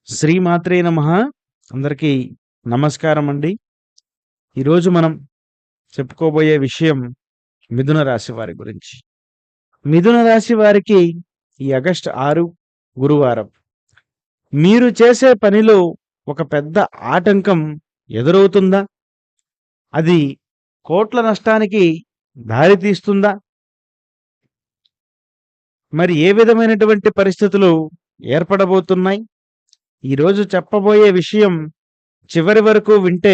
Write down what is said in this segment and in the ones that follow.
శ్రీమాత్రే నమః. అందరికీ నమస్కారం అండి. ఈరోజు మనం చెప్పుకోబోయే విషయం మిథున రాశి వారి గురించి. మిథున రాశి వారికి ఈ ఆగస్టు 6 గురువారం. మీరు చేసే పనిలో ఒక పెద్ద ఆటంకం ఎదురవుతుందా? అది కోట్ల నష్టానికి దారితీస్తుందా? మరి ఏ విధమైనటువంటి పరిస్థితులు ఏర్పడబోతున్నాయి? ఈరోజు చెప్పబోయే విషయం చివరి వరకు వింటే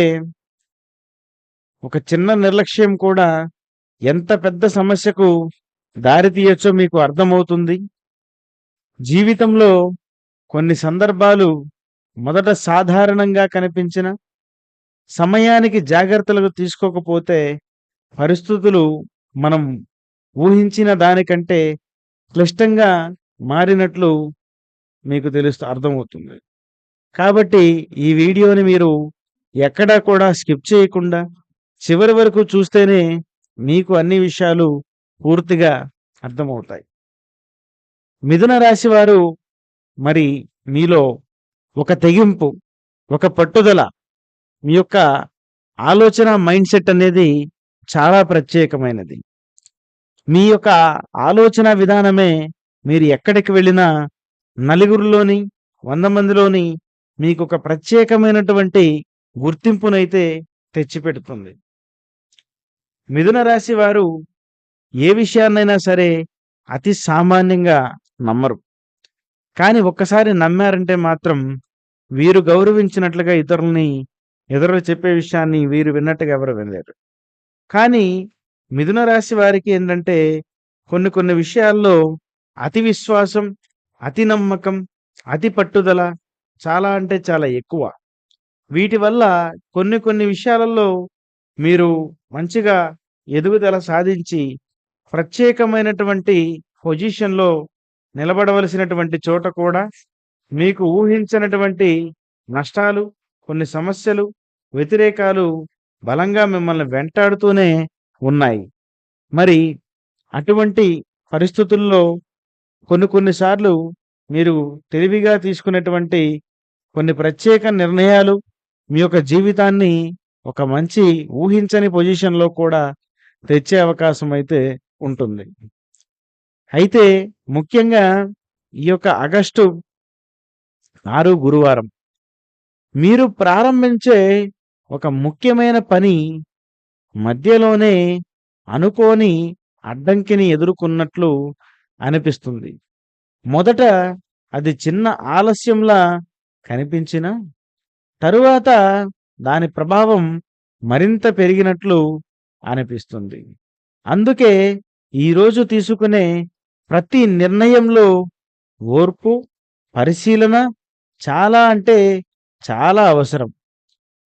ఒక చిన్న నిర్లక్ష్యం కూడా ఎంత పెద్ద సమస్యకు దారితీయొచ్చో మీకు అర్థమవుతుంది. జీవితంలో కొన్ని సందర్భాలు మొదట సాధారణంగా కనిపించిన సమయానికి జాగ్రత్తలు తీసుకోకపోతే పరిస్థితులు మనం ఊహించిన దానికంటే క్లిష్టంగా మారినట్లు మీకు అర్థమవుతుంది. కాబట్టి ఈ వీడియోని మీరు ఎక్కడా కూడా స్కిప్ చేయకుండా చివరి వరకు చూస్తేనే మీకు అన్ని విషయాలు పూర్తిగా అర్థమవుతాయి. మిథున రాశి వారు మరి మీలో ఒక తెగింపు, ఒక పట్టుదల, మీ యొక్క ఆలోచన మైండ్ సెట్ అనేది చాలా ప్రత్యేకమైనది. మీ యొక్క ఆలోచన విధానమే మీరు ఎక్కడికి వెళ్ళినా నలుగురిలోని 100 మందిలోని మీకు ఒక ప్రత్యేకమైనటువంటి గుర్తింపునైతే తెచ్చిపెడుతుంది. మిథున రాశి వారు ఏ విషయాన్నైనా సరే అతి సామాన్యంగా నమ్మరు. కానీ ఒక్కసారి నమ్మారంటే మాత్రం వీరు గౌరవించినట్లుగా ఇతరులు చెప్పే విషయాన్ని వీరు విన్నట్టుగా ఎవరు వినలేరు. కానీ మిథున రాశి వారికి ఏంటంటే కొన్ని విషయాల్లో అతి విశ్వాసం, అతి నమ్మకం, అతి పట్టుదల చాలా అంటే చాలా ఎక్కువ. వీటి వల్ల కొన్ని విషయాలలో మీరు మంచిగా ఎదుగుదల సాధించి ప్రత్యేకమైనటువంటి పొజిషన్‌లో నిలబడవలసినటువంటి చోట కూడా మీకు ఊహించనటువంటి నష్టాలు, కొన్ని సమస్యలు, వ్యతిరేకాలు బలంగా మిమ్మల్ని వెంటాడుతూనే ఉన్నాయి. మరి అటువంటి పరిస్థితుల్లో కొన్ని సార్లు మీరు తెలివిగా తీసుకునేటువంటి కొన్ని ప్రత్యేక నిర్ణయాలు మీ యొక్క జీవితాన్ని ఒక మంచి ఊహించని పొజిషన్‌లో కూడా తెచ్చే అవకాశం అయితే ఉంటుంది. అయితే ముఖ్యంగా ఈ యొక్క ఆగస్టు 6 గురువారం మీరు ప్రారంభించే ఒక ముఖ్యమైన పని మధ్యలోనే అనుకోని అడ్డంకిని ఎదుర్కొన్నట్లు అనిపిస్తుంది. మొదట అది చిన్న ఆలస్యంలా కనిపించినా తరువాత దాని ప్రభావం మరింత పెరిగినట్లు అనిపిస్తుంది. అందుకే ఈరోజు తీసుకునే ప్రతి నిర్ణయంలో ఓర్పు, పరిశీలన చాలా అంటే చాలా అవసరం.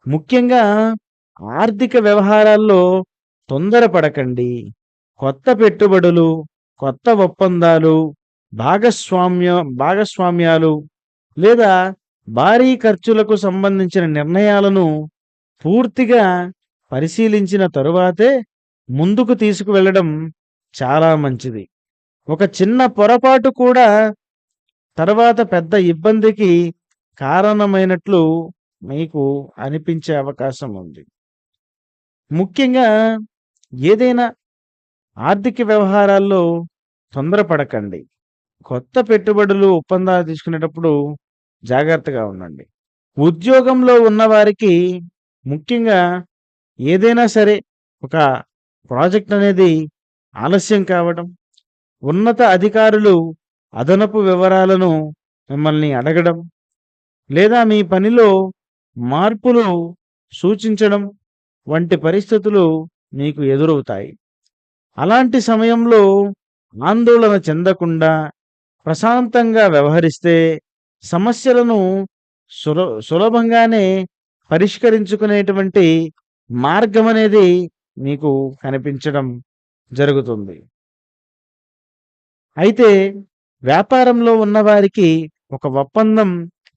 ముఖ్యంగా ఆర్థిక వ్యవహారాల్లో తొందరపడకండి. కొత్త పెట్టుబడులు, కొత్త ఒప్పందాలు, భాగస్వామ్యాలు లేదా భారీ ఖర్చులకు సంబంధించిన నిర్ణయాలను పూర్తిగా పరిశీలించిన తరువాతే ముందుకు తీసుకువెళ్ళడం చాలా మంచిది. ఒక చిన్న పొరపాటు కూడా తర్వాత పెద్ద ఇబ్బందికి కారణమైనట్లు మీకు అనిపించే అవకాశం ఉంది. ముఖ్యంగా ఏదైనా ఆర్థిక వ్యవహారాల్లో తొందరపడకండి. కొత్త పెట్టుబడులు, ఒప్పందాలు తీసుకునేటప్పుడు జాగ్రత్తగా ఉండండి. ఉద్యోగంలో ఉన్నవారికి ముఖ్యంగా ఏదైనా సరే ఒక ప్రాజెక్ట్ అనేది ఆలస్యం కావడం, ఉన్నత అధికారులు అదనపు వివరాలను మిమ్మల్ని అడగడం, లేదా మీ పనిలో మార్పులు సూచించడం వంటి పరిస్థితులు మీకు ఎదురవుతాయి. అలాంటి సమయంలో ఆందోళన చెందకుండా ప్రశాంతంగా వ్యవహరిస్తే సమస్యలను సులభంగానే పరిష్కరించుకునేటువంటి మార్గం అనేది మీకు కనిపించడం జరుగుతుంది. అయితే వ్యాపారంలో ఉన్నవారికి ఒక ఒప్పందం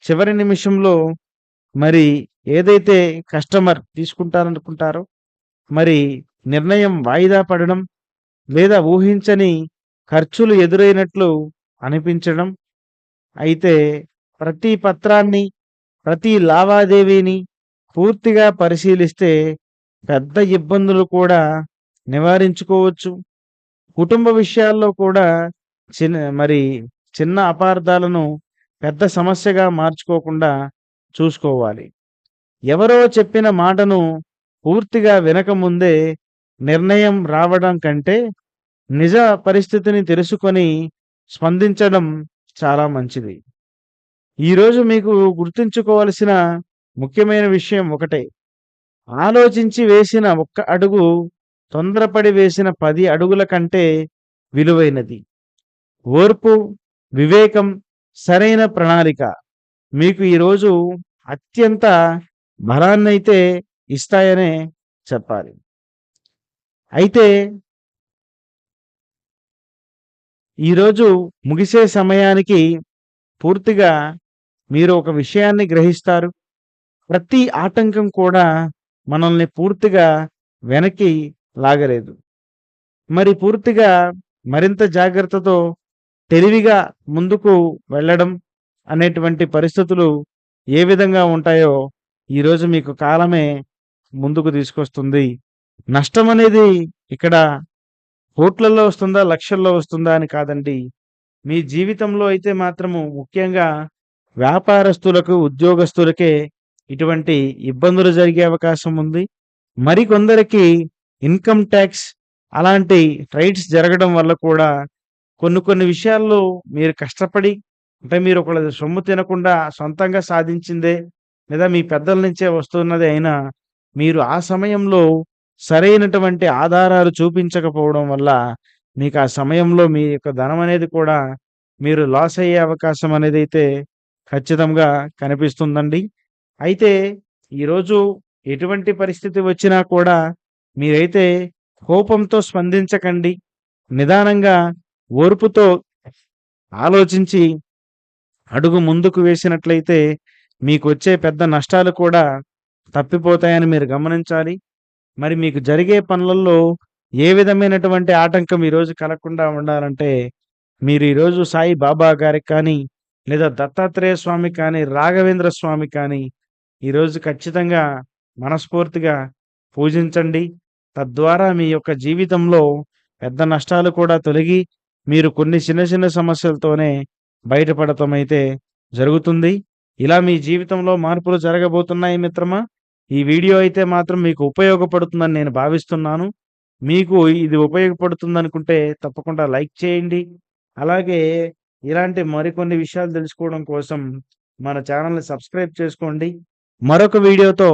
చివరి నిమిషంలో మరి ఏదైతే కస్టమర్ తీసుకుంటారనుకుంటారో మరి నిర్ణయం వాయిదా పడడం లేదా ఊహించని ఖర్చులు ఎదురైనట్లు అనిపించడం, అయితే ప్రతి పత్రాన్ని ప్రతి లావాదేవీని పూర్తిగా పరిశీలిస్తే పెద్ద ఇబ్బందులు కూడా నివారించుకోవచ్చు. కుటుంబ విషయాల్లో కూడా మరి చిన్న అపార్థాలను పెద్ద సమస్యగా మార్చుకోకుండా చూసుకోవాలి. ఎవరో చెప్పిన మాటను పూర్తిగా వినకముందే నిర్ణయం రావడం కంటే నిజ పరిస్థితిని తెలుసుకొని స్పందించడం చాలా మంచిది. ఈరోజు మీకు గుర్తుంచుకోవాల్సిన ముఖ్యమైన విషయం ఒకటే. ఆలోచించి వేసిన ఒక్క అడుగు తొందరపడి వేసిన 10 అడుగుల కంటే విలువైనది. ఓర్పు, వివేకం, సరైన ప్రణాళిక మీకు ఈరోజు అత్యంత బలాన్నైతే ఇస్తాయనే చెప్పాలి. అయితే ఈరోజు ముగిసే సమయానికి పూర్తిగా మీరు ఒక విషయాన్ని గ్రహిస్తారు. ప్రతి ఆటంకం కూడా మనల్ని పూర్తిగా వెనక్కి లాగలేదు. మరి పూర్తిగా మరింత జాగ్రత్తతో తెలివిగా ముందుకు వెళ్ళడం అనేటువంటి పరిస్థితులు ఏ విధంగా ఉంటాయో ఈరోజు మీకు కాలమే ముందుకు తీసుకొస్తుంది. నష్టం అనేది ఇక్కడ కోట్లలో వస్తుందా, లక్షల్లో వస్తుందా అని కాదండి. మీ జీవితంలో అయితే మాత్రము ముఖ్యంగా వ్యాపారస్తులకు, ఉద్యోగస్తులకే ఇటువంటి ఇబ్బందులు జరిగే అవకాశం ఉంది. మరికొందరికి ఇన్కమ్ ట్యాక్స్ అలాంటి రైట్స్ జరగడం వల్ల కూడా కొన్ని విషయాల్లో మీరు కష్టపడి అంటే మీరు ఒకళ్ళ సొమ్ము తినకుండా సొంతంగా సాధించిందే లేదా మీ పెద్దల నుంచే వస్తున్నదే అయినా మీరు ఆ సమయంలో సరైనటువంటి ఆధారాలు చూపించకపోవడం వల్ల మీకు ఆ సమయంలో మీ యొక్క ధనం అనేది కూడా మీరు లాస్ అయ్యే అవకాశం అనేది అయితే ఖచ్చితంగా కనిపిస్తుందండి. అయితే ఈరోజు ఎటువంటి పరిస్థితి వచ్చినా కూడా మీరైతే కోపంతో స్పందించకండి. నిదానంగా ఓర్పుతో ఆలోచించి అడుగు ముందుకు వేసినట్లయితే మీకొచ్చే పెద్ద నష్టాలు కూడా తప్పిపోతాయని మీరు గమనించాలి. మరి మీకు జరిగే పనులలో ఏ విధమైనటువంటి ఆటంకం ఈరోజు కలగకుండా ఉండాలంటే మీరు ఈరోజు సాయి బాబా గారికి కానీ లేదా దత్తాత్రేయ స్వామి కానీ రాఘవేంద్ర స్వామి కానీ ఈరోజు ఖచ్చితంగా మనస్ఫూర్తిగా పూజించండి. తద్వారా మీ యొక్క జీవితంలో పెద్ద నష్టాలు కూడా తొలగి మీరు కొన్ని చిన్న సమస్యలతోనే బయటపడటం అయితే జరుగుతుంది. ఇలా మీ జీవితంలో మార్పులు జరగబోతున్నాయి మిత్రమా. ఈ వీడియో అయితే మాత్రం మీకు ఉపయోగపడుతుందని నేను భావిస్తున్నాను. మీకు ఇది ఉపయోగపడుతుందనుకుంటే తప్పకుండా లైక్ చేయండి. అలాగే ఇలాంటి మరికొన్ని విషయాలు తెలుసుకోవడం కోసం మన ఛానల్‌ని సబ్స్క్రైబ్ చేసుకోండి. మరొక వీడియోతో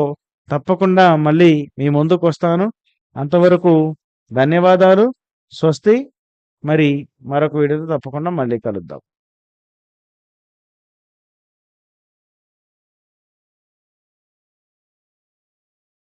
తప్పకుండా మళ్ళీ మీ ముందుకొస్తాను. అంతవరకు ధన్యవాదాలు. స్వస్తి. మరి మరొక వీడియోతో తప్పకుండా మళ్ళీ కలుద్దాం.